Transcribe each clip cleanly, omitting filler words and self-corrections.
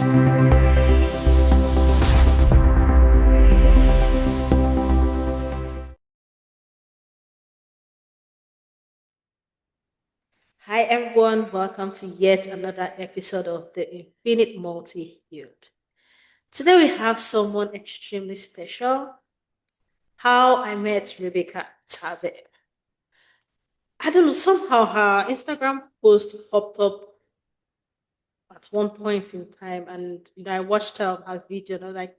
Hi everyone, welcome to yet another episode of the Infinite Multihued. Today we have someone extremely special. How I met Rebecca Tabe. I don't know, somehow her Instagram post popped up at one point in time, and I watched her video and I was like,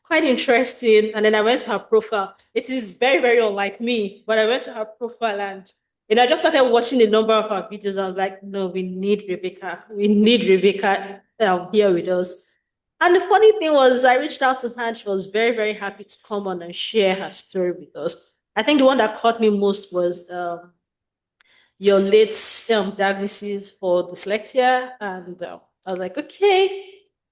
quite interesting. And then I went to her profile. It is very, very unlike me, but I went to her profile and I just started watching the number of her videos. I was like, no, we need Rebecca. We need Rebecca here with us. And the funny thing was, I reached out to her and she was very, very happy to come on and share her story with us. I think the one that caught me most was your late diagnosis for dyslexia. And I was like, okay,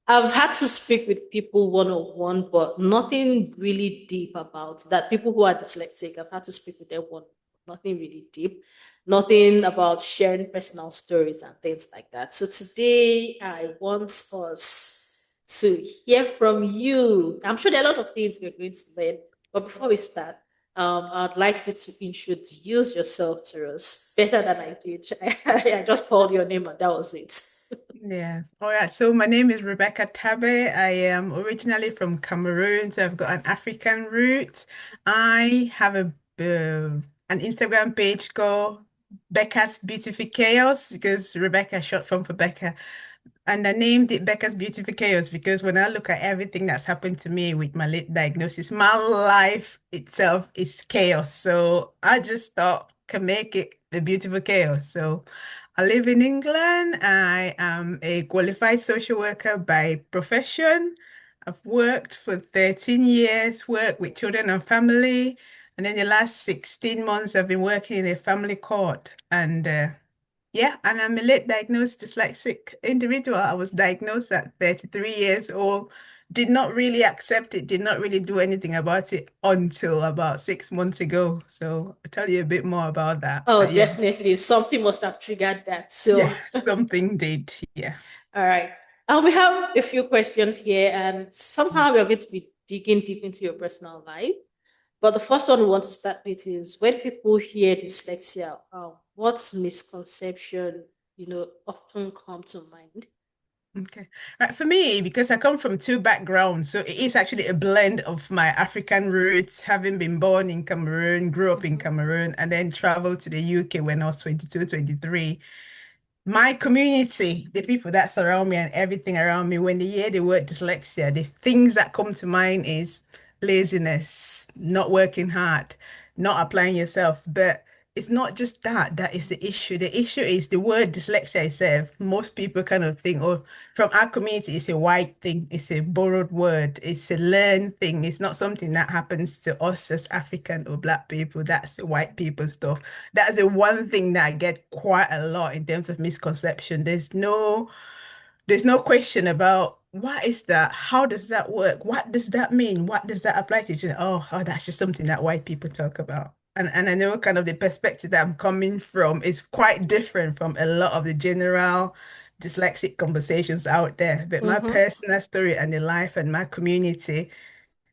I've had to speak with people one on one, but nothing really deep about that. People who are dyslexic, I've had to speak with them one, nothing really deep, nothing about sharing personal stories and things like that. So today, I want us to hear from you. I'm sure there are a lot of things we're going to learn, but before we start, I'd like you to introduce yourself to us better than I did. I just called your name and that was it. Yes. All right. So my name is Rebecca Tabe. I am originally from Cameroon, so I've got an African root. I have an Instagram page called Becca's Beautiful Chaos because Rebecca is short form for Becca. And I named it Becca's Beautiful Chaos because when I look at everything that's happened to me with my late diagnosis, my life itself is chaos. So I just thought can make it the beautiful chaos. So I live in England. I am a qualified social worker by profession. I've worked for 13 years, worked with children and family. And in the last 16 months, I've been working in a family court. And yeah, and I'm a late diagnosed dyslexic individual. I was diagnosed at 33 years old. Did not really accept it, did not really do anything about it until about 6 months ago. So I'll tell you a bit more about that. Oh, But yeah, definitely. Something must have triggered that. So, yeah, something did. Yeah. all right. We have a few questions here, and somehow we're going to be digging deep into your personal life. But the first one we want to start with is when people hear dyslexia, what misconception, often come to mind? Okay. Right. For me, because I come from two backgrounds, so it is actually a blend of my African roots, having been born in Cameroon, grew up in Mhm. Cameroon, and then traveled to the UK when I was 22, 23. My community, the people that surround me and everything around me, when they hear the word dyslexia, the things that come to mind is laziness, not working hard, not applying yourself. But it's not just that, that is the issue. The issue is the word dyslexia itself. Most people kind of think, oh, from our community, it's a white thing, it's a borrowed word, it's a learned thing. It's not something that happens to us as African or Black people. That's the white people stuff. That's the one thing that I get quite a lot in terms of misconception. There's no question about what is that? How does that work? What does that mean? What does that apply to? Just, oh, that's just something that white people talk about. And I know kind of the perspective that I'm coming from is quite different from a lot of the general dyslexic conversations out there. But my Mhm. personal story and the life and my community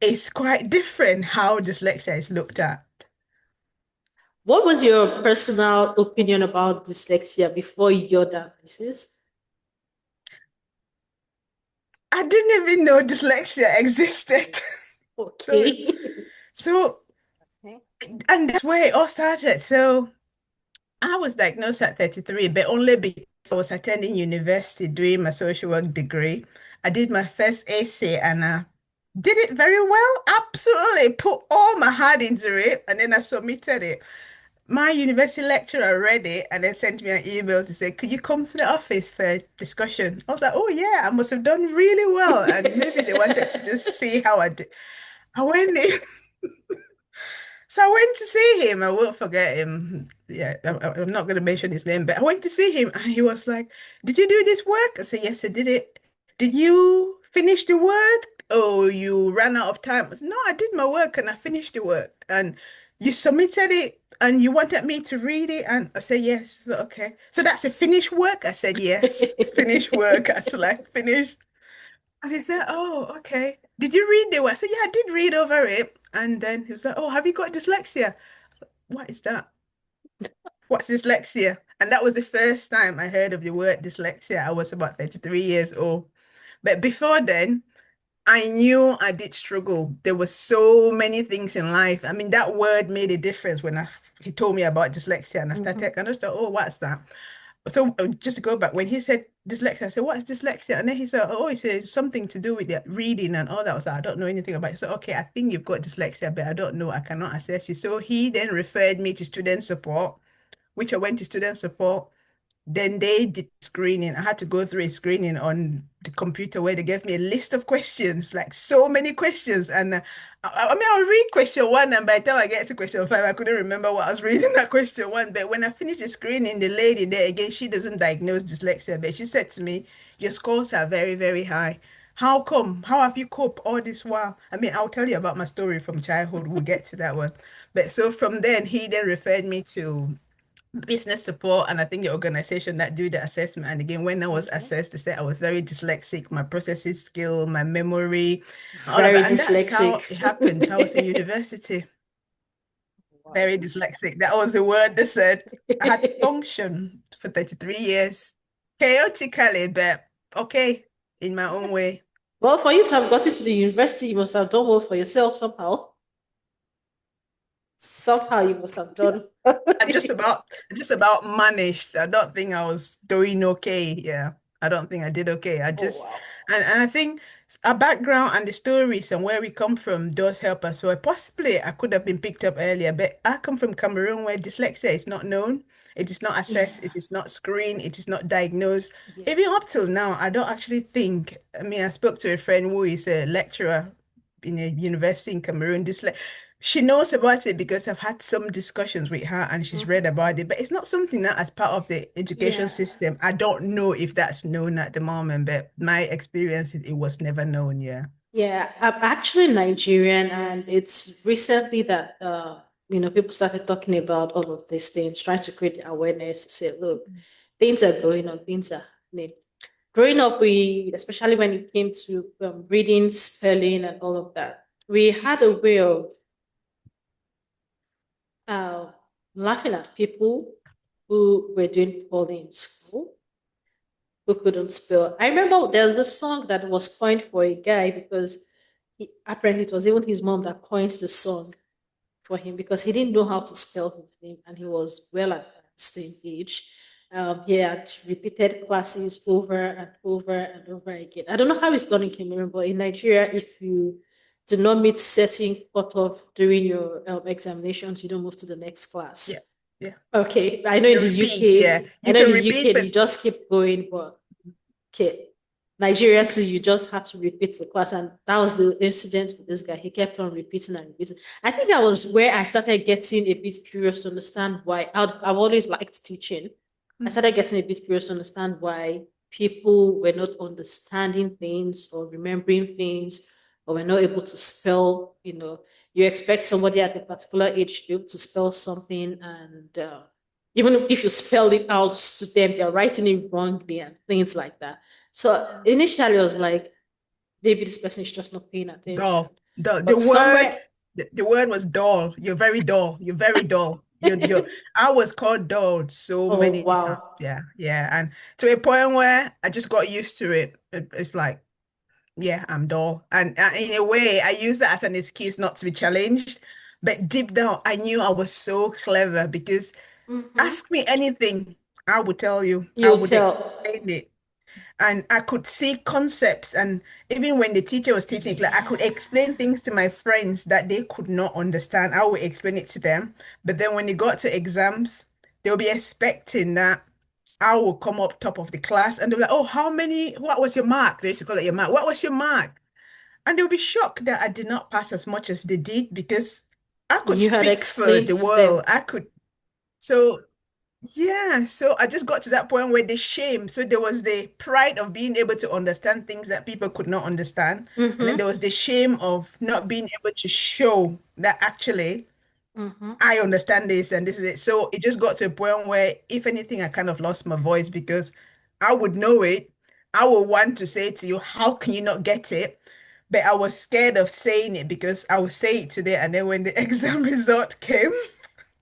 is quite different how dyslexia is looked at. What was your personal opinion about dyslexia before your diagnosis? I didn't even know dyslexia existed. So, Okay. so, Okay. and that's where it all started. So, I was diagnosed at 33, but only because I was attending university doing my social work degree. I did my first essay and I did it very well. Absolutely. Put all my heart into it and then I submitted it. My university lecturer read it and then sent me an email to say, could you come to the office for a discussion? I was like, oh yeah, I must have done really well. And maybe they wanted to just see how I did. I went in. So I went to see him. I won't forget him. Yeah, I'm not going to mention his name, but I went to see him and he was like, did you do this work? I said, yes, I did it. Did you finish the work? Oh, you ran out of time. I said, no, I did my work and I finished the work. And you submitted it and you wanted me to read it. And I said, yes. I said, okay. So that's a finished work? I said, yes, it's finished work. I said, like, finished. And he said, "Oh, okay. Did you read the word?" I said, "Yeah, I did read over it." And then he was like, "Oh, have you got dyslexia?" What is that? What's dyslexia? And that was the first time I heard of the word dyslexia. I was about 33 years old. But before then, I knew I did struggle. There were so many things in life. I mean, that word made a difference when he told me about dyslexia, and I Mm-hmm. started, and I just thought, oh, what's that? So just to go back, when he said dyslexia, I said, what's dyslexia? And then he said, oh, he said something to do with the reading and all that. I was like, I don't know anything about it. So, okay, I think you've got dyslexia, but I don't know. I cannot assess you. So he then referred me to student support, which I went to student support. Then they did screening. I had to go through a screening on the computer where they gave me a list of questions, like so many questions. And I mean, I'll read question one, and by the time I get to question five, I couldn't remember what I was reading that question one. But when I finished the screening, the lady there again, she doesn't diagnose dyslexia, but she said to me, "Your scores are very, very high. How come? How have you coped all this while?" I mean, I'll tell you about my story from childhood. We'll get to that one. But so from then, he then referred me to business support, and I think the organization that do the assessment. And again, when I was Okay. assessed, they said I was very dyslexic, my processing skill, my memory, all of Very that. And that's dyslexic. how it happened. So I was in university, Wow. very dyslexic. That was the word they said. I had functioned for 33 years, chaotically, but okay, in my own way. Well, for you to have gotten to the university, you must have done well for yourself somehow. Somehow you must have done. I just about managed. I don't think I was doing okay. Yeah. I don't think I did okay. I Oh just wow. and I think our background and the stories and where we come from does help us. So possibly I could have been picked up earlier, but I come from Cameroon where dyslexia is not known. It is not assessed, Yeah. it is not screened, it is not diagnosed. Yeah. Even up till now, I don't actually think. I mean, I spoke to a friend who is a lecturer in a university in Cameroon. She knows about it because I've had some discussions with her and she's read Mhm. about it, but it's not something that as part of the education Yeah. system. I don't know if that's known at the moment, but my experience, it was never known. Yeah. Yeah, I'm actually Nigerian, and it's recently that people started talking about all of these things, trying to create the awareness to say, look, things are going on, things are happening. Growing up, we, especially when it came to reading, spelling, and all of that, we had a way of uh, laughing at people who were doing poorly in school, who couldn't spell. I remember there's a song that was coined for a guy because apparently it was even his mom that coined the song for him because he didn't know how to spell his name and he was well advanced in age. He had repeated classes over and over and over again. I don't know how it's done in Cameroon, but in Nigeria, if you do not meet certain cutoff during your examinations, you don't move to the next Yeah. class. Yeah. Okay, I know in You the repeat. Yeah. UK, I You know in can the repeat, UK, but you just keep going, but okay. Nigeria too, you just have to repeat the class. And that was the incident with this guy. He kept on repeating and repeating. I think that was where I started getting a bit curious to understand why. I've always liked teaching. I started getting a bit curious to understand why people were not understanding things or remembering things or were not able to spell. You expect somebody at a particular age to be able to spell something, and even if you spell it out to them, they're writing it wrongly and things like that. So yeah. initially, I was like, maybe this person is just not paying attention. Dull. The But word, somewhere, the word was dull. You're very dull. You're very dull. I was called dull so oh many times. wow, Yeah, yeah. And to a point where I just got used to it. It's like, yeah, I'm dull. And in a way, I use that as an excuse not to be challenged. But deep down, I knew I was so clever because mm-hmm. ask me anything, I would tell you. I You'll would tell. explain it, and I could see concepts. And even when the teacher was teaching, like I could Yeah. explain things to my friends that they could not understand. I would explain it to them. But then when they got to exams, they'll be expecting that I will come up top of the class and they'll be like, oh, what was your mark? They used to call it your mark. What was your mark? And they'll be shocked that I did not pass as much as they did because I could You had speak for explained the to them. world. So yeah, so I just got to that point where the shame, so there was the pride of being able to understand things that people could not understand. And then there Mm-hmm. was the shame of not being able to show that actually Mm-hmm. I understand this and this is it. So it just got to a point where, if anything, I kind of lost my voice because I would know it. I will want to say to you, how can you not get it? But I was scared of saying it because I would say it today, and then when the exam result came,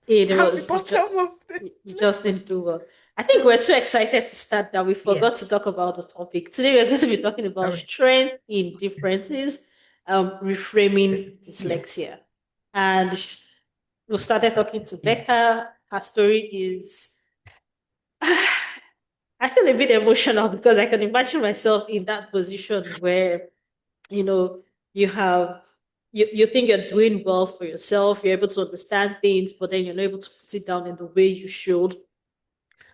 It at the was bottom of the you just list. didn't do well. I think we're So, too excited to start that we yeah, forgot to talk about the topic. Today we're going to be talking about sorry. strength in differences, reframing Yes. dyslexia. And we started talking to Yes. Becca. Her story is I feel a bit emotional because I can imagine myself in that position where, you know, you have you think you're doing well for yourself, you're able to understand things, but then you're not able to put it down in the way you should.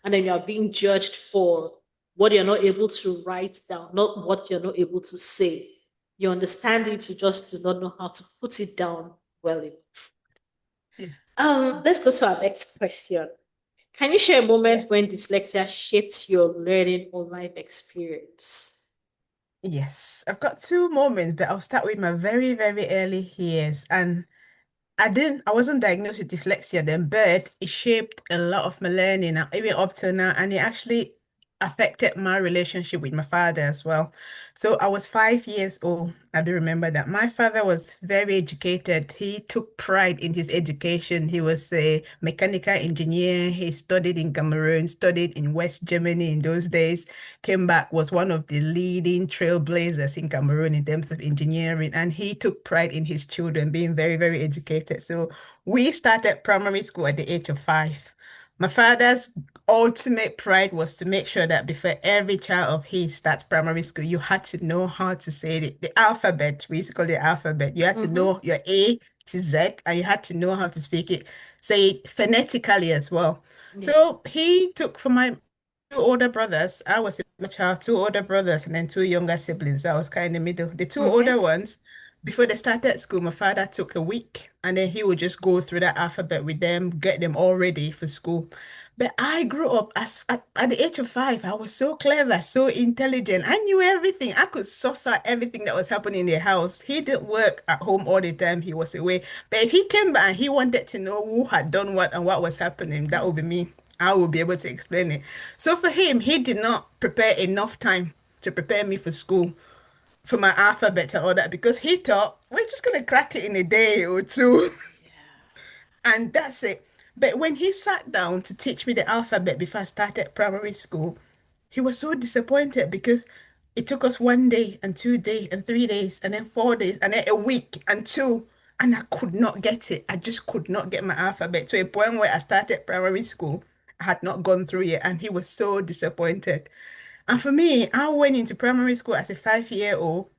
And then you're being judged for what you're not able to write down, not what you're not able to say. You understand it, you just do not know how to put it down well enough. Yeah. Let's go to our next question. Can you share a Yeah. moment when dyslexia shaped your learning or life experience? Yes. I've got two moments, but I'll start with my very, very early years. And I wasn't diagnosed with dyslexia then, but it shaped a lot of my learning, even up till now, and it actually affected my relationship with my father as well. So I was 5 years old. I do remember that. My father was very educated. He took pride in his education. He was a mechanical engineer. He studied in Cameroon, studied in West Germany in those days, came back, was one of the leading trailblazers in Cameroon in terms of engineering, and he took pride in his children being very, very educated. So we started primary school at the age of 5. My father's ultimate pride was to make sure that before every child of his starts primary school, you had to know how to say the alphabet. We used to call it the alphabet. You had to Mm-hmm. know your A to Z, and you had to know how to speak it, say it phonetically as well. Yeah. So he took for my two older brothers. I was a child, two older brothers, and then two younger siblings. I was kind of middle. The two older Okay. ones, before they started school, my father took a week, and then he would just go through that alphabet with them, get them all ready for school. But I grew up at the age of 5. I was so clever, so intelligent. I knew everything. I could suss out everything that was happening in the house. He didn't work at home all the time. He was away. But if he came back and he wanted to know who had done what and what was happening, that would be me. I will be able to explain it. So for him, he did not prepare enough time to prepare me for school, for my alphabet and all that, because he thought we're just gonna crack it in a day or two, Yeah. and that's it. But when he sat down to teach me the alphabet before I started primary school, he was so disappointed because it took us 1 day and 2 days and 3 days and then 4 days and then a week and two. And I could not get it. I just could not get my alphabet to a point where I started primary school. I had not gone through it. And he was so disappointed. And for me, I went into primary school as a 5-year-old,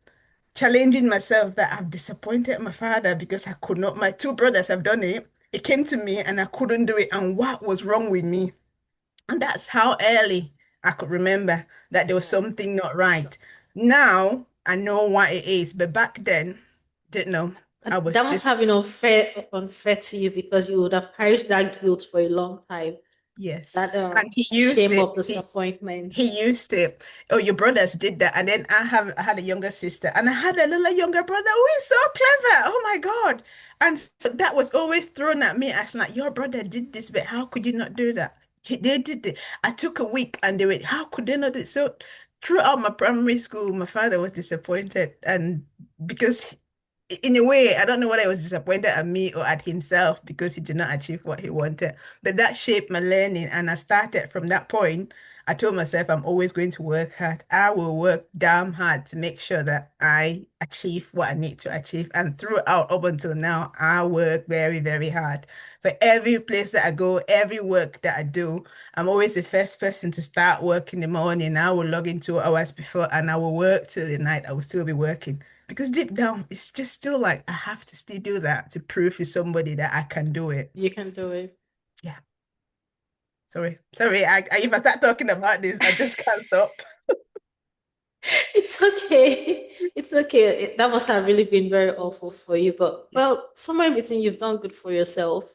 challenging myself that I've disappointed my father because I could not. My two brothers have done it. It came to me and I couldn't do it. And what was wrong with me? And that's how early I could remember that there was Yeah. something not So, right. Now I know what it is, but back then, didn't know. and I was that must have been just, unfair to you because you would have carried that guilt for a long time. That yes. And he used shame it. of He disappointment. he used it. Oh, your brothers did that. And then I had a younger sister and I had a little younger brother who is so clever. Oh my God. And so that was always thrown at me as like, your brother did this, but how could you not do that? They did it. I took a week and they went, how could they not do it? So throughout my primary school, my father was disappointed. And because in a way, I don't know whether he was disappointed at me or at himself because he did not achieve what he wanted. But that shaped my learning. And I started from that point. I told myself I'm always going to work hard. I will work damn hard to make sure that I achieve what I need to achieve. And throughout up until now, I work very, very hard. For every place that I go, every work that I do, I'm always the first person to start work in the morning. I will log in 2 hours before and I will work till the night. I will still be working. Because deep down, it's just still like I have to still do that to prove to somebody that I can do it. You can do it. Yeah. Sorry. If I start talking about this, I just can't stop. It's okay. It's okay. That must have really been very awful for you. But Yeah, well, somewhere in between, you've done good for yourself.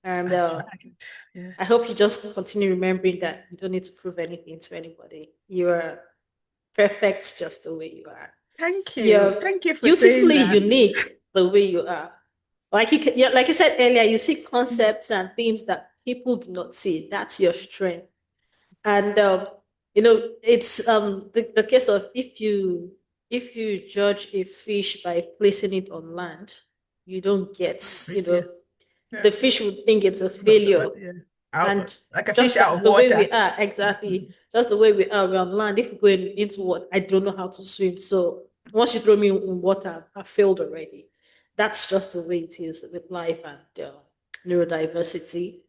And I've tried. Yeah. I hope you just continue remembering that you don't need to prove anything to anybody. You are perfect just the way you are. Thank you. You're Thank you for saying beautifully that. unique the way you are. Like you said earlier, you see Mm. concepts and things that people do not see. That's your strength. And It's the case of if you judge a fish by placing it on land, you don't get, Yeah, the yeah. fish would think it's a Not so failure. bad. Yeah. Out And like a fish just out of the way water. we are, exactly, just the way we are, we're on land. If we go into what, I don't know how to swim. So once you throw me in water, I failed already. That's just the way it is with life and neurodiversity.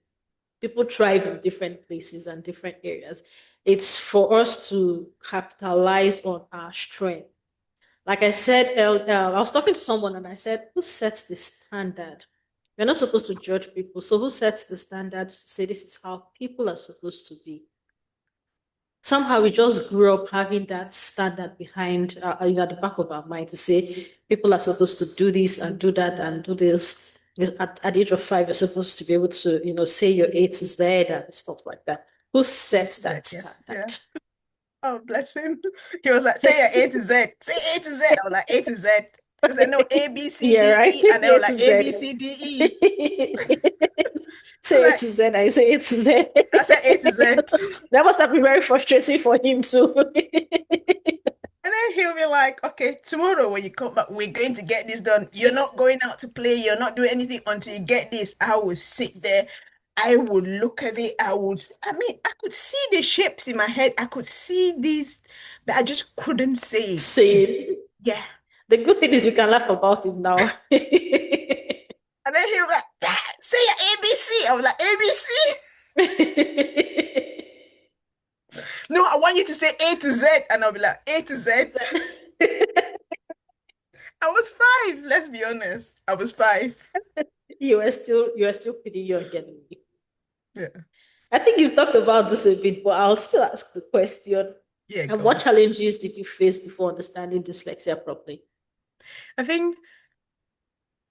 People thrive in different places and different areas. It's for us to capitalize on our strength. Like I said, I was talking to someone and I said, who sets the standard? You're not supposed to judge people. So who sets the standards to say this is how people are supposed to be? Somehow we just grew up having that standard behind, at the back of our mind to say people are supposed to do this and do that and do this. At the age of 5, you're supposed to be able to, say your A to Z and stuff like that. Who sets that Yeah. Yeah. standard? Oh, bless him. He was like, say your A to Z. Say A to Z. I was like, A to Z. He was like, no, A, B, C, Yeah, D, right. E. And they were A to like, A, B, Z. C, D, E. I was Say A like, to Z. I say A to Z. I said A to Z. That must have been very frustrating for him too. And then he'll be like, okay, tomorrow when you come back, we're going to get this done. You're not going out to play. You're not doing anything until you get this. I would sit there. I would look at it. I mean, I could see the shapes in my head. I could see these, but I just couldn't say it. Saying Yeah. the good thing is we can laugh about it now. And then he was like, "Dad, say your ABC." I was like, ABC? No, I want you to say A to Z. And I'll be like, A to Z. I was 5, let's be honest. I was 5. You are still pretty young anyway. Yeah. I think you've talked about this a bit, but I'll still ask the question. Yeah, And go what on. challenges did you face before understanding dyslexia properly? I think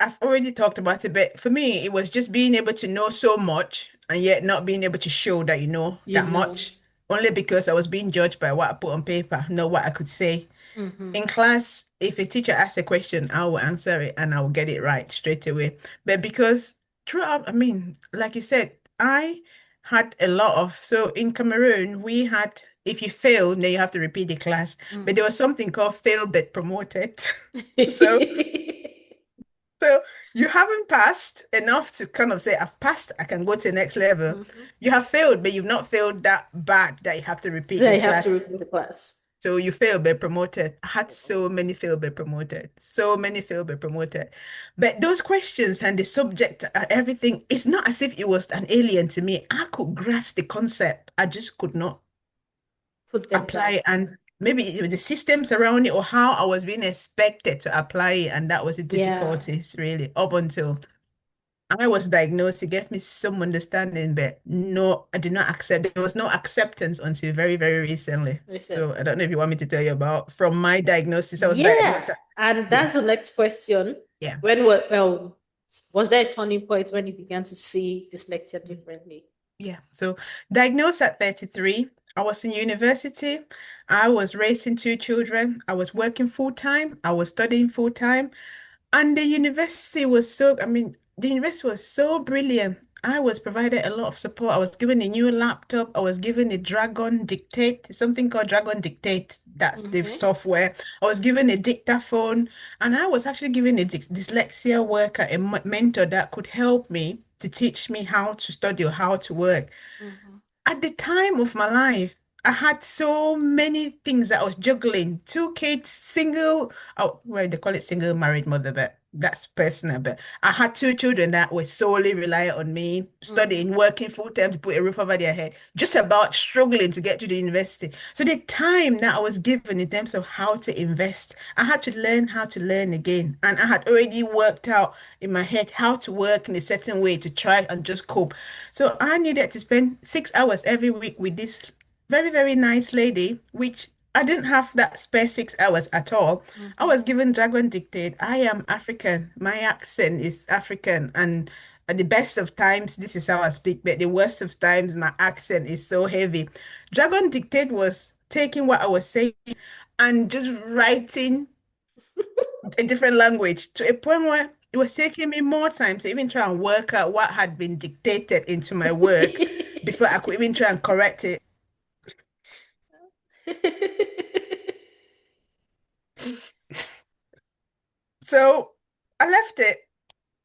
I've already talked about it, but for me, it was just being able to know so much and yet not being able to show that you know You that know. much, only because I was being judged by what I put on paper, not what I could say. Mm-hmm. In class, if a teacher asks a question, I will answer it and I will get it right straight away. But because throughout, I mean, like you said, I had a lot of, so in Cameroon, we had, if you fail, then you have to repeat the class. But there Mm-hmm. was something called fail but promoted. So so you haven't passed enough to kind of say, I've passed, I can go to the next level. Mm-hmm. You have failed, but you've not failed that bad that you have to repeat Then the I have class. to repeat the class. So you failed, but promoted. I had so many failed, but promoted. So many failed, but promoted. But those questions and the subject and everything, it's not as if it was an alien to me. I could grasp the concept. I just could not Put them apply down. it. And maybe it was the systems around it or how I was being expected to apply it. And that was the Yeah. difficulties really up until I was diagnosed. It gave me some understanding, but no, I did not accept. There was no acceptance until very, very recently. So I Recently. don't know if you want me to tell you about from my diagnosis. I was Yeah. diagnosed. And Yeah, that's the next question. yeah, Was there a turning point when you began to see dyslexia differently? yeah. So diagnosed at 33. I was in university. I was raising 2 children. I was working full time. I was studying full time. And the university was so, I mean, the university was so brilliant. I was provided a lot of support. I was given a new laptop. I was given a Dragon Dictate, something called Dragon Dictate. That's the Mm-hmm. software. I was given a dictaphone, and I was actually given a dyslexia worker, a mentor that could help me to teach me how to study or how to work. Mm-hmm. At the time of my life, I had so many things that I was juggling. 2 kids, single, oh, well, they call it single married mother, but that's personal. But I had 2 children that were solely reliant on me, Mm-hmm. studying, working full time to put a roof over their head, just about struggling to get to the university. So the time that I was given in terms of how to invest, I had to learn how to learn again. And I had already worked out in my head how to work in a certain way to try and just cope. So I needed to spend 6 hours every week with this very, very nice lady, which I didn't have that spare 6 hours at all. I Mm-hmm. was given Dragon Dictate. I am African. My accent is African. And at the best of times, this is how I speak, but the worst of times, my accent is so heavy. Dragon Dictate was taking what I was saying and just writing a different language to a point where it was taking me more time to even try and work out what had been dictated into my work before I could even try and correct it. So I left it.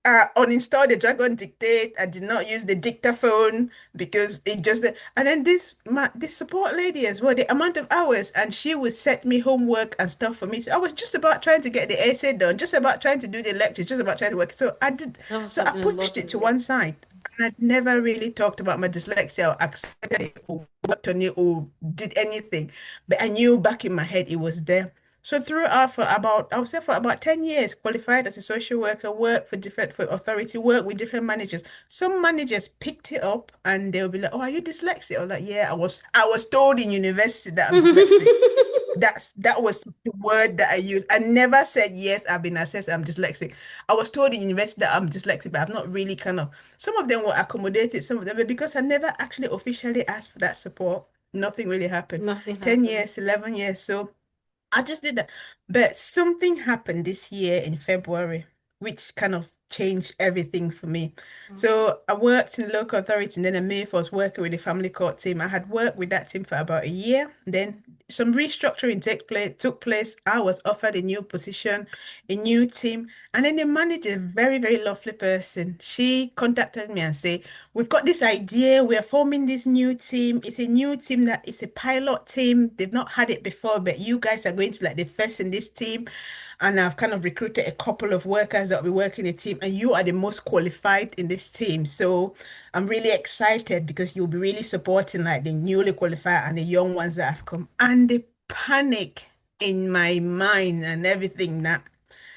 Uninstalled the Dragon Dictate. I did not use the dictaphone because it just and then this support lady as well, the amount of hours and she would set me homework and stuff for me. So I was just about trying to get the essay done, just about trying to do the lecture, just about trying to work. That must So have I been a lot pushed it on to you. one side. And I'd never really talked about my dyslexia or accepted it or worked on it or did anything. But I knew back in my head it was there. So throughout for about, I would say for about 10 years, qualified as a social worker, worked for different for authority, work with different managers. Some managers picked it up and they'll be like, "Oh, are you dyslexic?" I was like, "Yeah, I was told in university that I'm dyslexic." That was the word that I used. I never said yes, I've been assessed, I'm dyslexic. I was told in university that I'm dyslexic, but I've not really kind of some of them were accommodated, some of them, but because I never actually officially asked for that support, nothing really happened. Nothing 10 happened. years, 11 years. So I just did that. But something happened this year in February, which kind of changed everything for me. Okay. So I worked in the local authority and then I moved. I was working with the family court team. I had worked with that team for about a year. Then some restructuring took place. I was offered a new position, a new team. And then the manager, very, very lovely person, she contacted me and said, "We've got this idea. We're forming this new team. It's a new team that it's a pilot team. They've not had it before, but you guys are going to be like the first in this team. And I've kind of recruited a couple of workers that will be working in the team, and you are the most qualified in this team. So I'm really excited because you'll be really supporting like the newly qualified and the young ones that have come." And the panic in my mind and everything that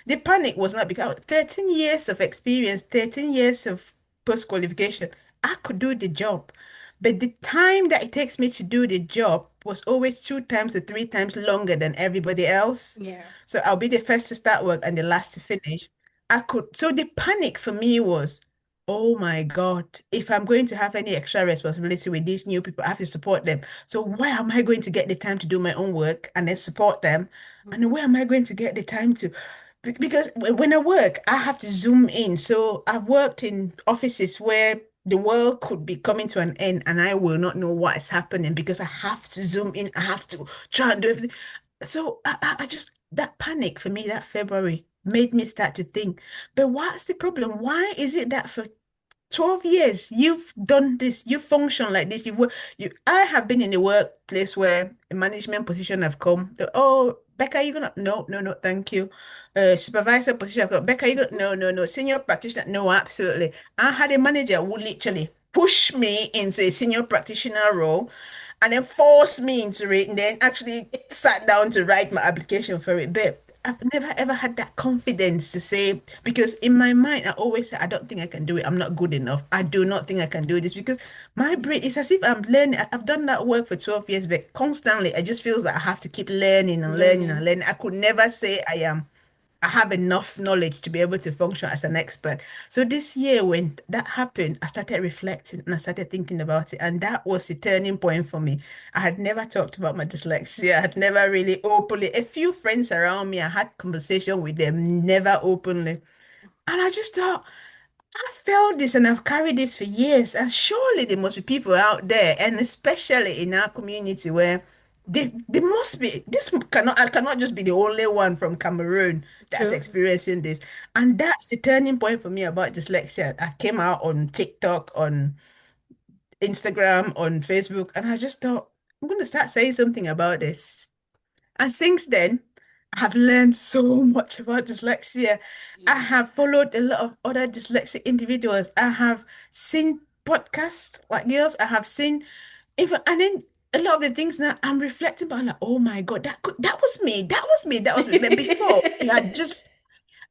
the panic was not because 13 years of experience, 13 years of post qualification, I could do the job. But the time that it takes me to do the job was always two times or three times longer than everybody else. Yeah. So I'll be the first to start work and the last to finish. So the panic for me was, oh my God, if I'm going to have any extra responsibility with these new people, I have to support them. So where am I going to get the time to do my own work and then support them? And Mhm. where am I going to get the time to? Because when I work, I have to zoom in. So I've worked in offices where the world could be coming to an end and I will not know what is happening because I have to zoom in. I have to try and do everything. So I just, that panic for me that February made me start to think, but what's the problem? Why is it that for 12 years you've done this, you function like this, I have been in a workplace where a management position have come, "Oh, Becca, you gonna no, no, no, thank you." Supervisor position have come, "Becca, you gonna no, no, no." Senior practitioner, no, absolutely. I had a manager who literally pushed me into a senior practitioner role and then forced me into it and then actually sat down to write my application for it. But I've never ever had that confidence to say, because in my mind, I always say, "I don't think I can do it. I'm not good enough. I do not think I can do this," because my brain is as if I'm learning. I've done that work for 12 years, but constantly, I just feels like I have to keep learning and learning and Learning. learning. I could never say I have enough knowledge to be able to function as an expert. So this year, when that happened, I started reflecting and I started thinking about it. And that was the turning point for me. I had never talked about my dyslexia. I had never really openly, a few friends around me, I had conversation with them, never openly. And I just thought, I felt this and I've carried this for years. And surely there must be people out there, and especially in our community where they must be, I cannot just be the only one from Cameroon that's True. experiencing this. And that's the turning point for me about dyslexia. I came out on TikTok, on Instagram, on Facebook, and I just thought, I'm going to start saying something about this. And since then, I have learned so much about dyslexia. I Yeah. have followed a lot of other dyslexic individuals. I have seen podcasts like yours. I have seen even, and then a lot of the things that I'm reflecting about, like, oh my God, that was me. That was me. That was me. But before, it had just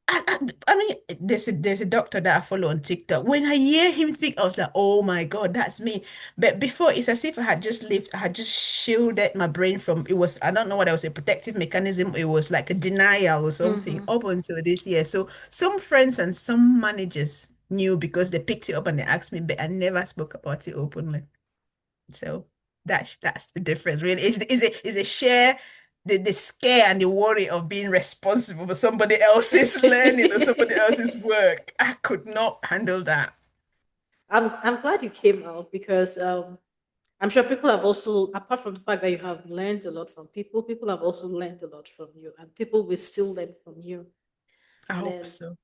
I mean, there's a doctor that I follow on TikTok. When I hear him speak, I was like, oh my God, that's me. But before, it's as if I had just shielded my brain from it was, I don't know what it was, a protective mechanism. It was like a denial or something Hmm. up until this year. So some friends and some managers knew because they picked it up and they asked me, but I never spoke about it openly. So that's the difference, really. Is a share the scare and the worry of being responsible for somebody else's learning or somebody else's work. I could not handle that. I'm glad you came out because I'm sure people have also, apart from the fact that you have learned a lot from people, people have also learned a lot from you, and people will still learn from you. I And hope then so.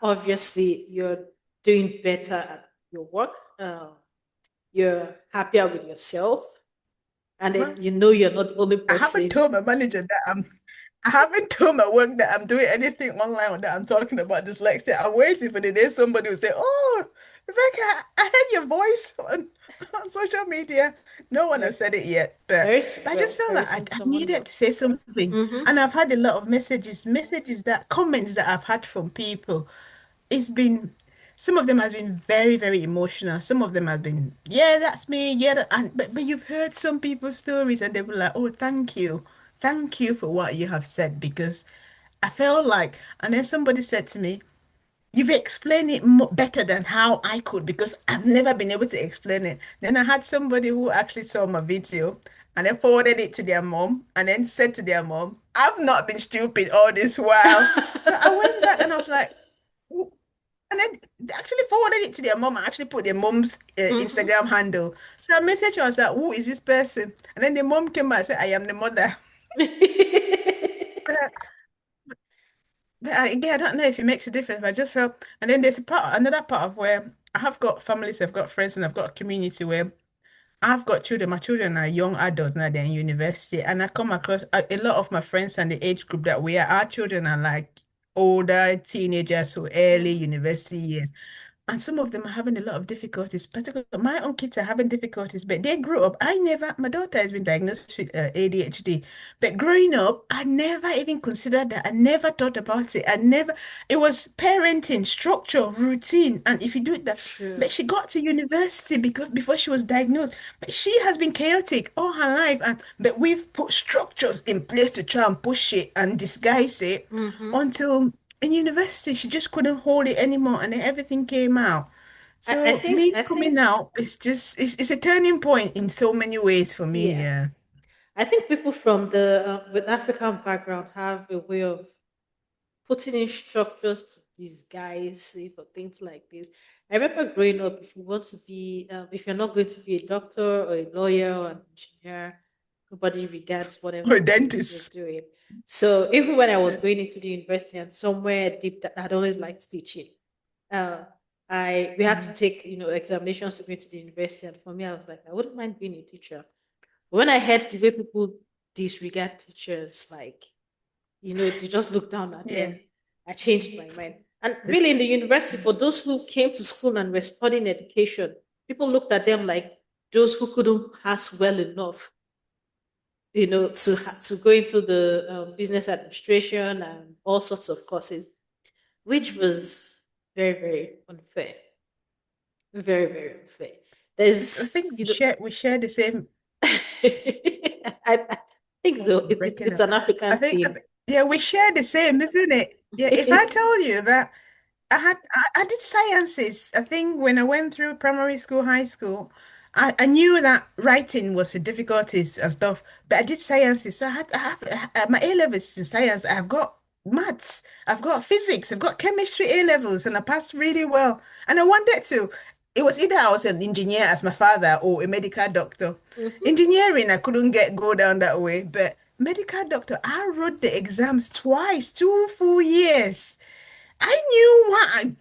obviously you're doing better at your work. You're happier with yourself, and then Well, you know you're not the only I haven't person. told my manager that I haven't told my work that I'm doing anything online or that I'm talking about dyslexia. I'm waiting for the day somebody will say, "Oh, Rebecca, I heard your voice on social media." No one Very, has said it yet, but I just well, felt very like soon I someone needed will. to say something, Mm-hmm. and I've had a lot of messages that comments that I've had from people. It's been some of them has been very, very emotional. Some of them have been, yeah, that's me. Yeah, and but you've heard some people's stories and they were like, oh, thank you for what you have said because I felt like, and then somebody said to me, you've explained it mo better than how I could because I've never been able to explain it. Then I had somebody who actually saw my video and then forwarded it to their mom and then said to their mom, I've not been stupid all this while. So I went back and I was like, and then they actually forwarded it to their mom and actually put their mom's Mm-hmm. Instagram handle. So I messaged her, I was like, who is this person? And then the mom came back and said, I am the mother. But, again, I don't know if it makes a difference, but I just felt, and then there's another part of where I have got families, I've got friends, and I've got a community where I've got children. My children are young adults now, they're in university, and I come across a lot of my friends and the age group that we are. Our children are like older teenagers who early Mm-hmm. university years. And some of them are having a lot of difficulties, particularly my own kids are having difficulties, but they grew up. My daughter has been diagnosed with ADHD, but growing up, I never even considered that. I never thought about it. It was parenting, structure, routine. And if you do that, True. but she got to university because before she was diagnosed, but she has been chaotic all her life. But we've put structures in place to try and push it and disguise it Mm-hmm. until in university, she just couldn't hold it anymore, and then everything came out. I So think me I coming think out, it's a turning point in so many ways for me. yeah. Yeah. I think people from the with African background have a way of putting in structures to disguise it or things like this. I remember growing up, if you want to be, if you're not going to be a doctor or a lawyer or an engineer, nobody regards whatever Or it is you're dentist. doing. So even when I was Yeah. going into the university and somewhere deep that I'd always liked teaching, uh, we had to Mm. take examinations to go to the university, and for me, I was like, I wouldn't mind being a teacher. When I heard the way people disregard teachers, like they just look down at Yeah. them. I changed my mind. And This- really, in the university, for those who came to school and were studying education, people looked at them like those who couldn't pass well enough, to go into the business administration and all sorts of courses, which was very, very unfair. Very, very unfair. I think There's, we share the same. I think Oh, so. I'm breaking It's up. an African I thing. think yeah, we share the same, isn't it? Yeah. If I tell you that I did sciences. I think when I went through primary school, high school, I knew that writing was the difficulties and stuff, but I did sciences. So I have my A levels in science. I've got maths, I've got physics, I've got chemistry A levels, and I passed really well. And I wanted to. It was either I was an engineer as my father or a medical doctor. Mhm. Engineering, I couldn't go down that way, but medical doctor, I wrote the exams twice, 2 full years. I knew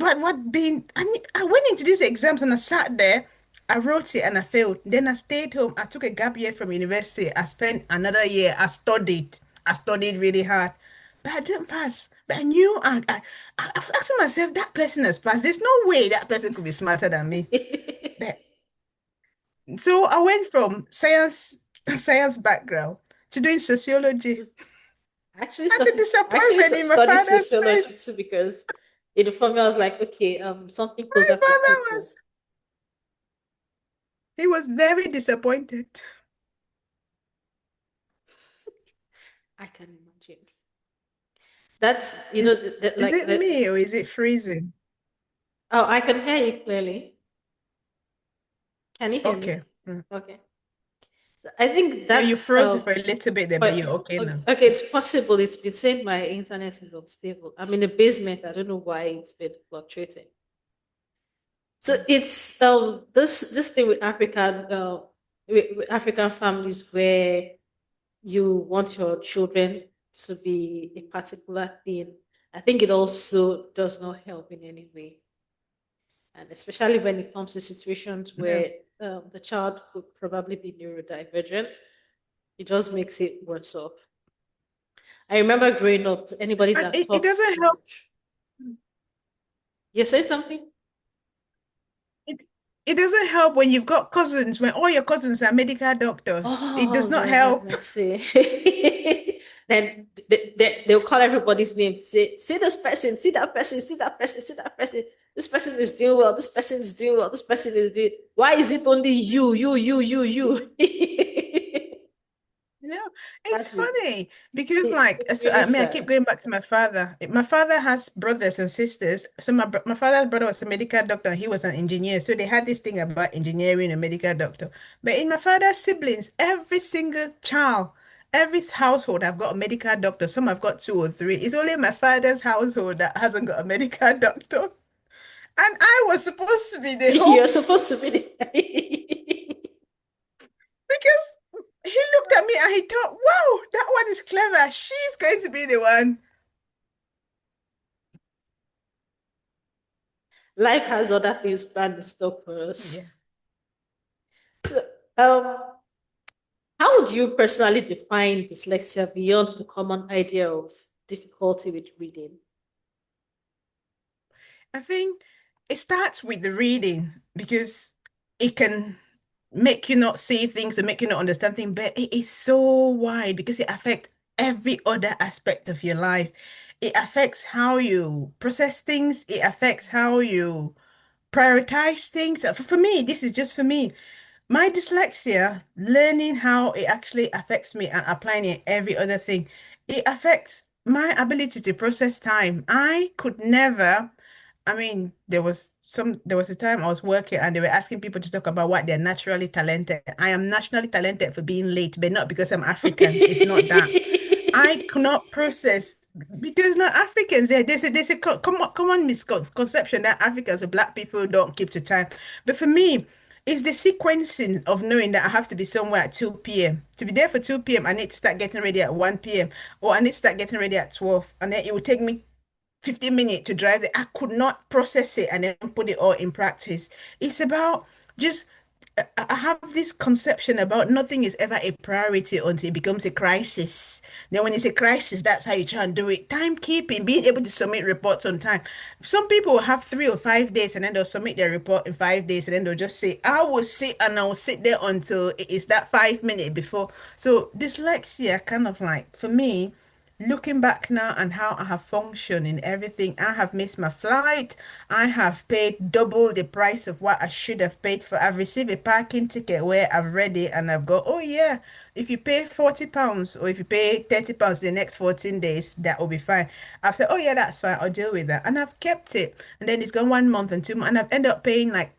what being I went into these exams and I sat there, I wrote it and I failed. Then I stayed home. I took a gap year from university. I spent another year. I studied. I studied really hard. But I didn't pass. But I knew I was asking myself, that person has passed. There's no way that person could be smarter than me. But so I went from science background to doing sociology. And the I actually disappointment in my studied father's sociology face. too because for me I was like, okay, something My closer to father people. was He was very disappointed. I can imagine. That's Is, is like it the. me or is it freezing? Oh, I can hear you clearly. Can you hear me? Okay. Mm. Okay. So I think Yeah, you that's froze it for a little bit there, but you're but okay now. okay, it's possible. It's been saying my internet is unstable. I'm in the basement. I don't know why it's been fluctuating. So it's this thing with African. with African families where you want your children to be a particular thing, I think it also does not help in any way. And especially when it comes to situations Yeah. where the child could probably be neurodivergent, it just makes it worse off. I remember growing up, anybody And that it talks doesn't too help. much. You say something? It, it doesn't help when you've got cousins, when all your cousins are medical doctors. It Oh, does not Lord have help. mercy. Then they'll call everybody's name. Say, see this person, see that person, see that person, see that person. This person is doing well. This person is doing well. This person is doing. Why is it only you, you? You know, it's That's really, funny because like it's really I mean I keep sad. going back to my father. My father has brothers and sisters. So my father's brother was a medical doctor and he was an engineer. So they had this thing about engineering and medical doctor. But in my father's siblings, every single child, every household have got a medical doctor. Some have got two or three. It's only my father's household that hasn't got a medical doctor. And I was supposed to be the You're hope supposed to be the because he looked at me and he thought, wow, that one is clever. She's going to be the one. life has other things planned in store for Yeah. us. So, um, how would you personally define dyslexia beyond the common idea of difficulty with reading? I think it starts with the reading because it can make you not see things and make you not understand things, but it is so wide because it affects every other aspect of your life. It affects how you process things, it affects how you prioritize things. For me, this is just for me. My dyslexia, learning how it actually affects me and applying it every other thing, it affects my ability to process time. I could never, I mean, there was a time I was working and they were asking people to talk about what they're naturally talented. I am naturally talented for being late, but not because I'm African. It's not that. I cannot process because not Africans. There's a common misconception that Africans or Black people don't keep to time. But for me, it's the sequencing of knowing that I have to be somewhere at 2 p.m. To be there for 2 p.m., I need to start getting ready at 1 p.m. or I need to start getting ready at 12. And then it will take me 15 minutes to drive it. I could not process it and then put it all in practice. It's about just I have this conception about nothing is ever a priority until it becomes a crisis. Then when it's a crisis, that's how you try and do it. Timekeeping, being able to submit reports on time. Some people will have 3 or 5 days and then they'll submit their report in 5 days and then they'll just say, I will sit and I'll sit there until it is that 5 minutes before. So dyslexia kind of like, for me, looking back now and how I have functioned in everything, I have missed my flight. I have paid double the price of what I should have paid for. I've received a parking ticket where I've read it and I've got, oh yeah, if you pay £40 or if you pay £30 the next 14 days, that will be fine. I've said, oh yeah, that's fine. I'll deal with that. And I've kept it. And then it's gone 1 month and 2 months and I've ended up paying like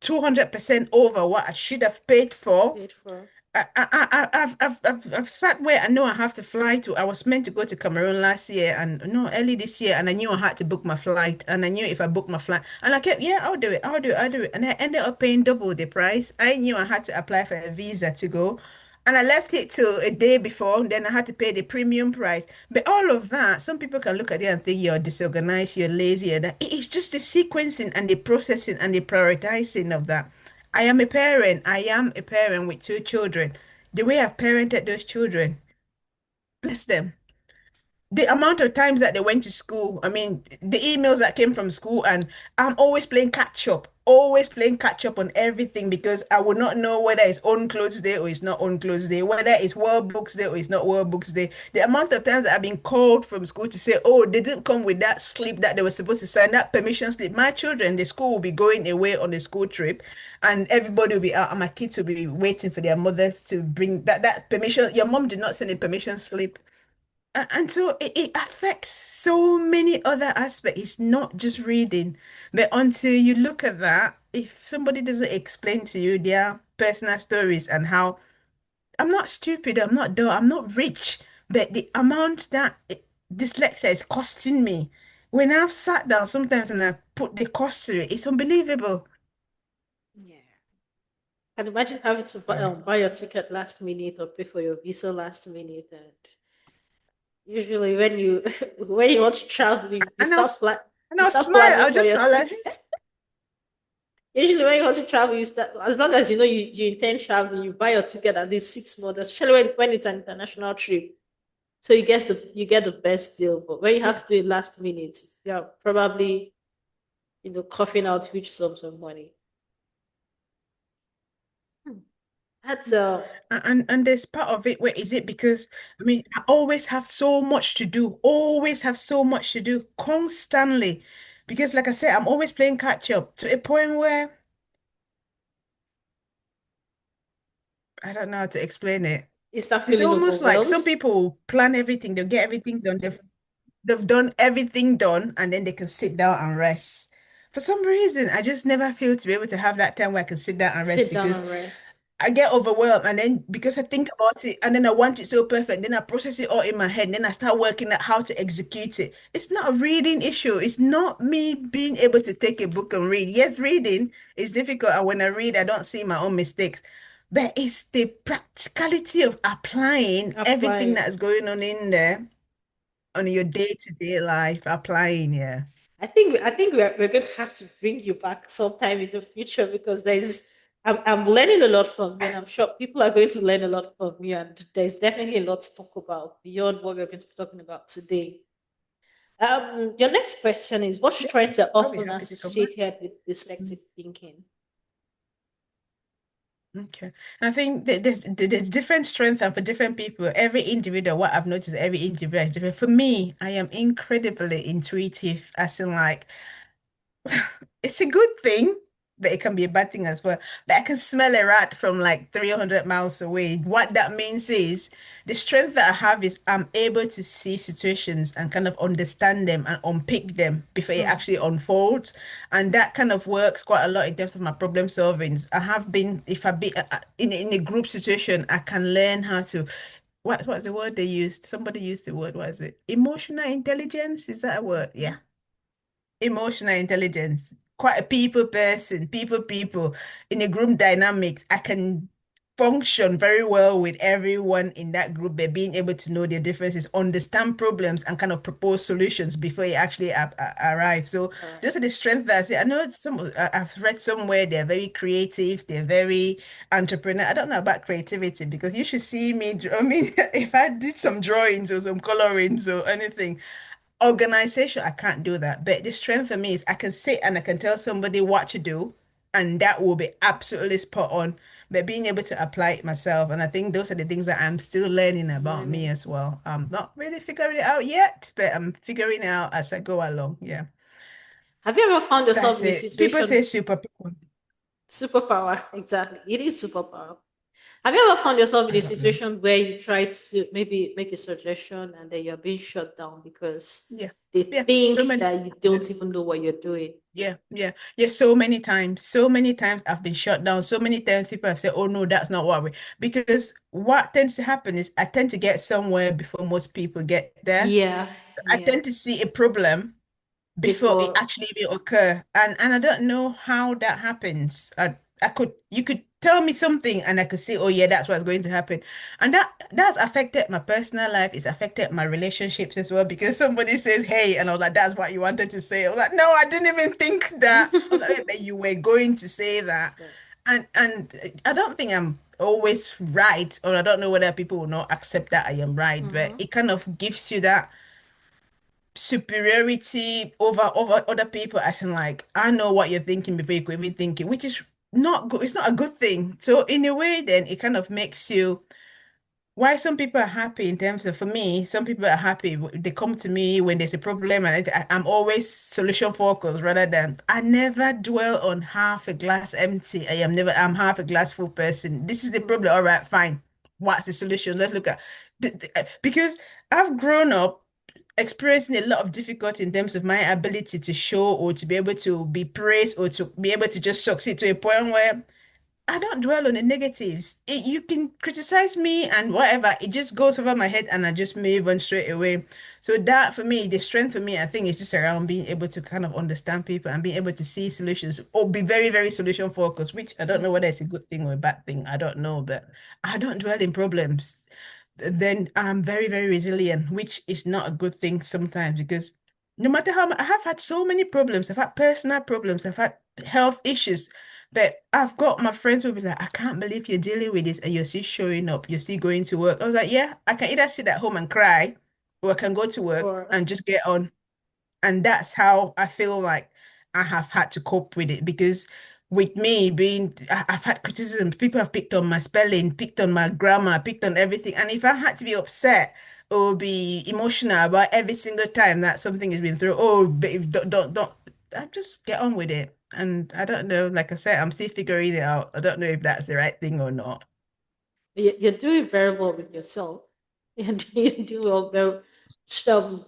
200% over what I should have paid for. Paid for. I've sat where I know I have to fly to. I was meant to go to Cameroon last year and no, early this year, and I knew I had to book my flight. And I knew if I booked my flight, and I kept, yeah, I'll do it, I'll do it, I'll do it. And I ended up paying double the price. I knew I had to apply for a visa to go. And I left it till a day before, then I had to pay the premium price. But all of that, some people can look at it and think you're disorganized, you're lazy, or that. It's just the sequencing and the processing and the prioritizing of that. I am a parent. I am a parent with two children. The way I've parented those children, bless them. The amount of times that they went to school, I mean, the emails that came from school, and I'm always playing catch up on everything because I would not know whether it's on clothes day or it's not on clothes day, whether it's World Books Day or it's not World Books Day. The amount of times that I've been called from school to say, oh, they didn't come with that slip that they were supposed to sign, that permission slip. My children, the school will be going away on a school trip, and everybody will be out, and my kids will be waiting for their mothers to bring that permission. Your mom did not send a permission slip. And so it affects so many other aspects. It's not just reading. But until you look at that, if somebody doesn't explain to you their personal stories and how I'm not stupid, I'm not dumb, I'm not rich, but the amount that dyslexia is costing me, when I've sat down sometimes and I put the cost to it, it's unbelievable. Yeah. can imagine having to Sorry. buy your ticket last minute or pay for your visa last minute. And usually, when you when you want to travel, And I'll and you I'll start smile. planning I'll for just your smile like, ticket. Usually, when you want to travel, you start as long as you know you intend traveling, you buy your ticket at least 6 months, especially when it's an international trip. So you get the best deal. But when you have yeah. to do it last minute, you're probably coughing out huge sums of money. Hmm. That's And there's part of it where is it because I mean I always have so much to do, always have so much to do constantly. Because like I said, I'm always playing catch up to a point where I don't know how to explain it. you start It's feeling almost like overwhelmed. some people plan everything, they'll get everything done. They've done everything done and then they can sit down and rest. For some reason, I just never feel to be able to have that time where I can sit down and rest Sit down because and rest. I get overwhelmed and then because I think about it and then I want it so perfect, then I process it all in my head, and then I start working out how to execute it. It's not a reading issue. It's not me being able to take a book and read. Yes, reading is difficult, and when I read, I don't see my own mistakes. But it's the practicality of applying everything Applying. that's going on in there on your day-to-day life, applying, yeah. I think we're going to have to bring you back sometime in the future because I'm learning a lot from you, and I'm sure people are going to learn a lot from you, and there's definitely a lot to talk about beyond what we're going to be talking about today. Your next question is, what Yeah, strengths are I'll be often happy to come back. associated with dyslexic thinking? Okay. I think there's different strengths and for different people. Every individual, what I've noticed, every individual is different. For me, I am incredibly intuitive, as in like it's a good thing, but it can be a bad thing as well. But I can smell a rat from like 300 miles away. What that means is the strength that I have is I'm able to see situations and kind of understand them and unpick them before it Mm, actually unfolds. And that kind of works quite a lot in terms of my problem solving. I have been, if I be in a group situation, I can learn how to. What's the word they used? Somebody used the word, what is it? Emotional intelligence? Is that a word? Yeah, mhm. emotional intelligence, quite a people person, people in a group dynamics. I can function very well with everyone in that group, but being able to know their differences, understand problems, and kind of propose solutions before it actually arrives. So All right. those are the strengths that I say. I know I've read somewhere they're very creative, they're very entrepreneur. I don't know about creativity because you should see me. I mean, if I did some drawings or some colorings or anything, organization, I can't do that. But the strength for me is I can sit and I can tell somebody what to do, and that will be absolutely spot on. But being able to apply it myself, and I think those are the things that I'm still learning about me Learning. as well. I'm not really figuring it out yet, but I'm figuring it out as I go along. Yeah, Have you ever found yourself that's in a it. People situation, say superpower. superpower? Exactly. It is superpower. Have you ever found yourself in I a don't know. situation where you try to maybe make a suggestion and then you're being shut down because Yeah, they yeah. So think many. that you don't even know what you're doing? Yeah, yeah, yeah. So many times I've been shut down. So many times people have said, "Oh no, that's not what we." Because what tends to happen is I tend to get somewhere before most people get there. Yeah, I yeah. tend to see a problem before it Before. actually will occur. And I don't know how that happens. I could you could tell me something and I could say, oh yeah, that's what's going to happen. And that's affected my personal life. It's affected my relationships as well because somebody says, hey, and I was like, that's what you wanted to say. I was like, no, I didn't even think that. I was like, "Wait, but you were going to say that. So, And I don't think I'm always right, or I don't know whether people will not accept that I am right, but mhm. it kind of gives you that superiority over other people, as in like I know what you're thinking before you could even think it, which is not good. It's not a good thing. So in a way, then it kind of makes you why some people are happy in terms of for me, some people are happy. They come to me when there's a problem, and I'm always solution focused rather than I never dwell on half a glass empty. I'm half a glass full person. This is the problem. Mhm. All right, fine. What's the solution? Let's look at because I've grown up experiencing a lot of difficulty in terms of my ability to show or to be able to be praised or to be able to just succeed to a point where I don't dwell on the negatives. You can criticize me and whatever, it just goes over my head and I just move on straight away. So that for me, the strength for me, I think is just around being able to kind of understand people and being able to see solutions or be very, very solution focused, which I don't know whether Mhm. it's a good thing or a bad thing. I don't know, but I don't dwell in problems. Then I'm very, very resilient, which is not a good thing sometimes because no matter how much I have had so many problems, I've had personal problems, I've had health issues. But I've got my friends who will be like, I can't believe you're dealing with this and you're still showing up, you're still going to work. I was like, yeah, I can either sit at home and cry, or I can go to work Or and just get on. And that's how I feel like I have had to cope with it because with me being, I've had criticism. People have picked on my spelling, picked on my grammar, picked on everything. And if I had to be upset or be emotional about every single time that something has been through, oh, babe, don't, I just get on with it. And I don't know, like I said, I'm still figuring it out. I don't know if that's the right thing or not. you're doing very well with yourself. You're doing well. Though, um,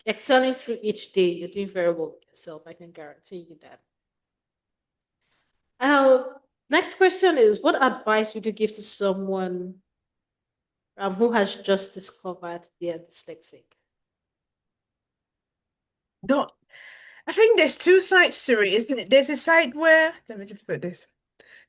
excelling through each day, you're doing very well with yourself. I can guarantee you that. Uh, Next question is: what advice would you give to someone who has just discovered they're dyslexic? Don't, I think there's two sides to it, isn't it? There's a side where, let me just put this.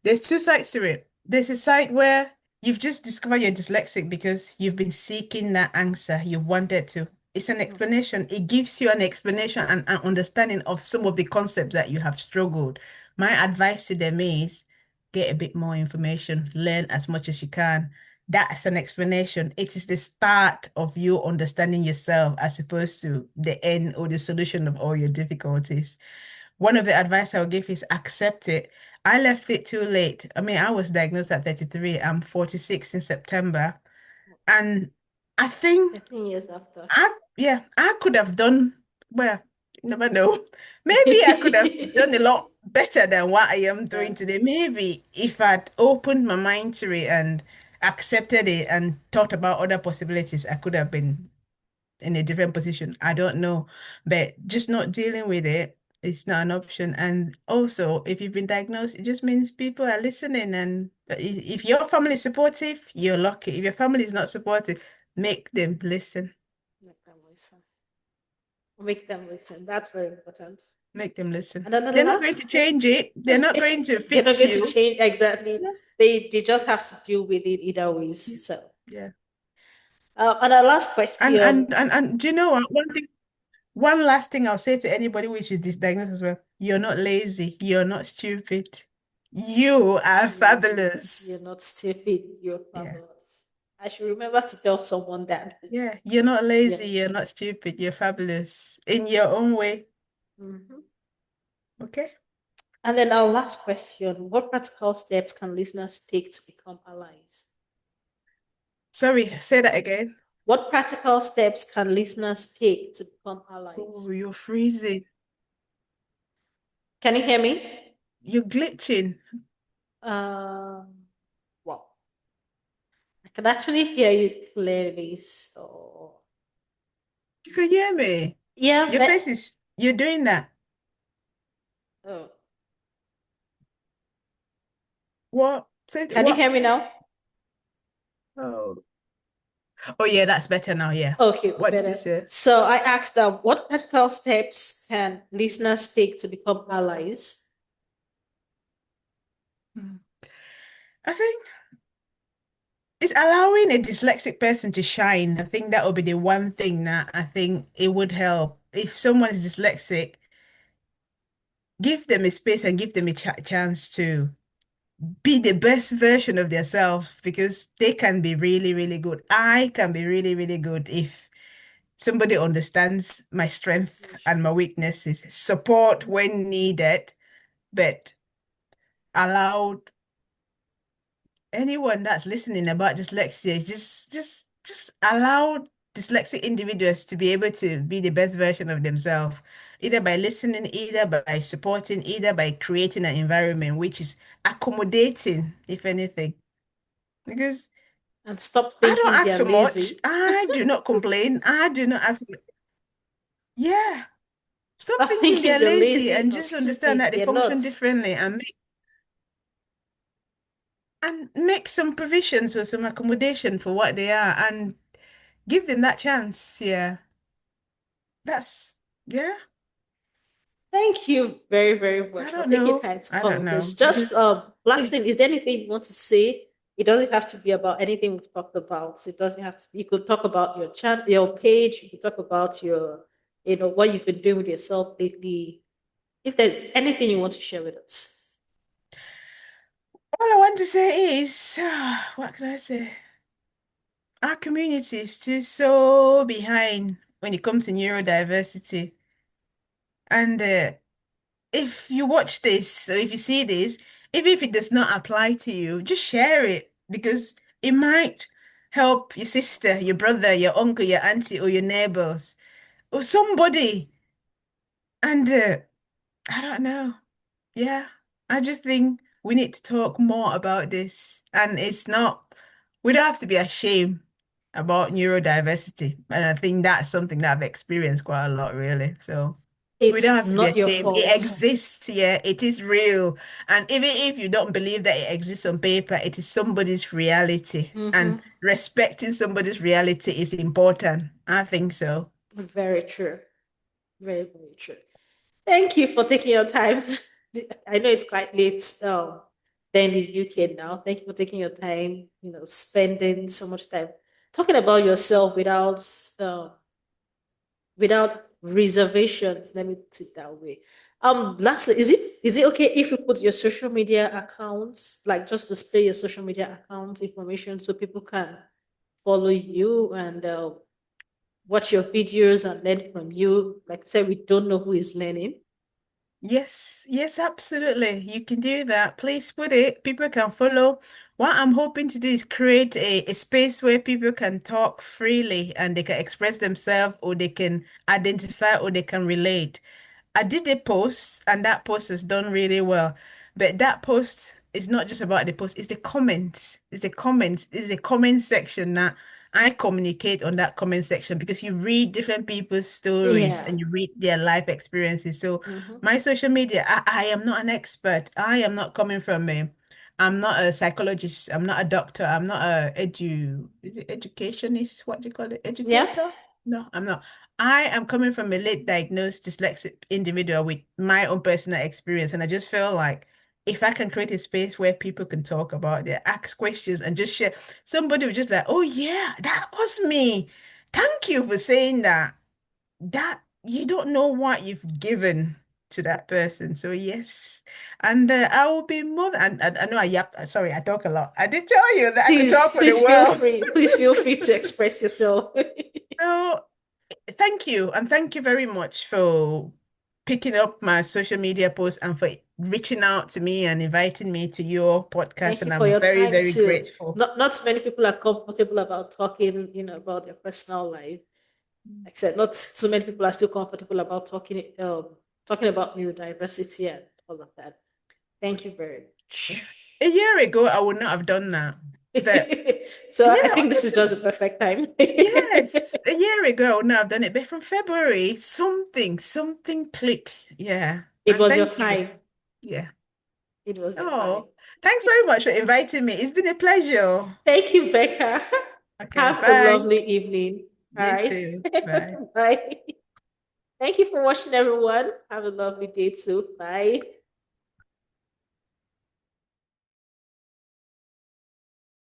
There's two sides to it. There's a side where you've just discovered you're dyslexic because you've been seeking that answer. You've wanted to. It's an Mhm. explanation. It gives you an explanation and an understanding of some of the concepts that you have struggled. My advice to them is get a bit more information, learn as much as you can. That's an explanation. It is the start of you understanding yourself as opposed to the end or the solution of all your difficulties. One of the advice I would give is accept it. I left it too late. I mean, I was diagnosed at 33. I'm 46 in September. And I think 13 years after. yeah, I could have done, well, you never know. Maybe I could have done a lot better than what I am Yeah, doing today. Maybe if I'd opened my mind to it and accepted it and thought about other possibilities, I could have been in a different position. I don't know, but just not dealing with it, it's not an option. And also, if you've been diagnosed, it just means people are listening. And if your family is supportive, you're lucky. If your family is not supportive, make them listen. make them listen. Make them listen. That's very important. Make them listen. And then the They're not going to last change question. it. They're not going to They're not fix going to you. change exactly. Yeah, They just have to deal with it either ways. yeah, So, yeah. and our last And question. and and and do you know what? One last thing I'll say to anybody which is diagnosed as well, you're not lazy, you're not stupid. You Not are lazy. fabulous. You're not stupid. You're Yeah. fabulous. I should remember to tell someone that. Yeah. You're not Yeah. lazy, you're not stupid, you're fabulous in your own way. Mhm. Okay. And then our last question: what practical steps can listeners take to become allies? Sorry, say that again. What practical steps can listeners take to become Oh, allies? you're freezing. Can you hear me? You're glitching. Well, I can actually hear you clearly. So, You can hear me. yeah. Your face is, you're doing that. Oh, What? Say can you what? hear me now? Oh. Oh yeah, that's better now. Yeah. Okay, What did you better. say? So I asked them, what practical steps can listeners take to become allies? Hmm. I think it's allowing a dyslexic person to shine. I think that would be the one thing that I think it would help. If someone is dyslexic, give them a space and give them a chance to be the best version of themselves because they can be really, really good. I can be really, really good if somebody understands my strength My and my strength. weaknesses, support when needed, but allowed anyone that's listening about dyslexia, just allow dyslexic individuals to be able to be the best version of themselves, either by listening, either by supporting, either by creating an environment which is accommodating, if anything. Because And stop I don't thinking ask they're for much. lazy. I do not complain. I do not ask. Yeah. Stop Stop thinking thinking they're you're lazy lazy and or just understand stupid. that they They're not. function differently and make And make some provisions or some accommodation for what they are and give them that chance. Yeah. That's, yeah. Thank you very, very I much for don't taking know. time to I don't cover this. know. Just Just, last eh, thing, is there anything you want to say? It doesn't have to be about anything we've talked about. It doesn't have to be, you could talk about your chat, your page, you could talk about your, what you've been doing with yourself lately. If there's anything you want to share with us. all I want to say is, what can I say? Our community is still so behind when it comes to neurodiversity. And if you watch this, or if you see this, even if it does not apply to you, just share it because it might help your sister, your brother, your uncle, your auntie, or your neighbors, or somebody. And I don't know. Yeah, I just think we need to talk more about this. And it's not, we don't have to be ashamed about neurodiversity. And I think that's something that I've experienced quite a lot, really. So we don't It's have to be not your ashamed. It fault. exists, yeah, it is real. And even if you don't believe that it exists on paper, it is somebody's reality. And Mm-hmm. respecting somebody's reality is important. I think so. Very true. Very, very true. Thank you for taking your time. I know it's quite late there in the UK now. Thank you for taking your time, spending so much time talking about yourself um, without reservations. Let me put it that way. Lastly, is it okay if you put your social media accounts, like just display your social media account information so people can follow you and watch your videos and learn from you? Like I said, we don't know who is learning. Yes, yes, absolutely. You can do that. Please put it. People can follow. What I'm hoping to do is create a space where people can talk freely and they can express themselves or they can identify or they can relate. I did a post and that post has done really well. But that post is not just about the post, it's the comments. It's the comments. It's the comment section that I communicate on that comment section because you read different people's stories Yeah. and you read their life experiences. So Mm-hmm. my social media, I am not an expert. I am not coming from a, I'm not a psychologist. I'm not a doctor. I'm not a is it educationist? What do you call it? Yeah. Educator? No, I'm not. I am coming from a late diagnosed dyslexic individual with my own personal experience. And I just feel like if I can create a space where people can talk about their ask questions and just share, somebody was just like, oh yeah, that was me. Thank you for saying that. That you don't know what you've given to that person. So yes. And I will be more than I know I yap sorry, I talk a lot. I did tell you that I could Please, talk for the please feel world. free. Please feel free to express yourself. So thank you, and thank you very much for picking up my social media posts and for reaching out to me and inviting me to your podcast. Thank you And for I'm your very, time very too. grateful. Not many people are comfortable about talking, about their personal life. Like I said, not so many people are still comfortable about talking about neurodiversity and all of that. Thank you very Yeah. much. A year ago, I would not have done that. But So I yeah, think this is just a honestly, perfect time. yes, a year ago, I would not have done it. But from February, something clicked. Yeah. It And was your thank you. time. Yeah. It was your time. Oh, thanks very much for inviting me. It's been a pleasure. Thank you, Becca. Okay, Have a bye. lovely evening. All You right. too. Bye. Bye. Thank you for watching, everyone. Have a lovely day too. Bye.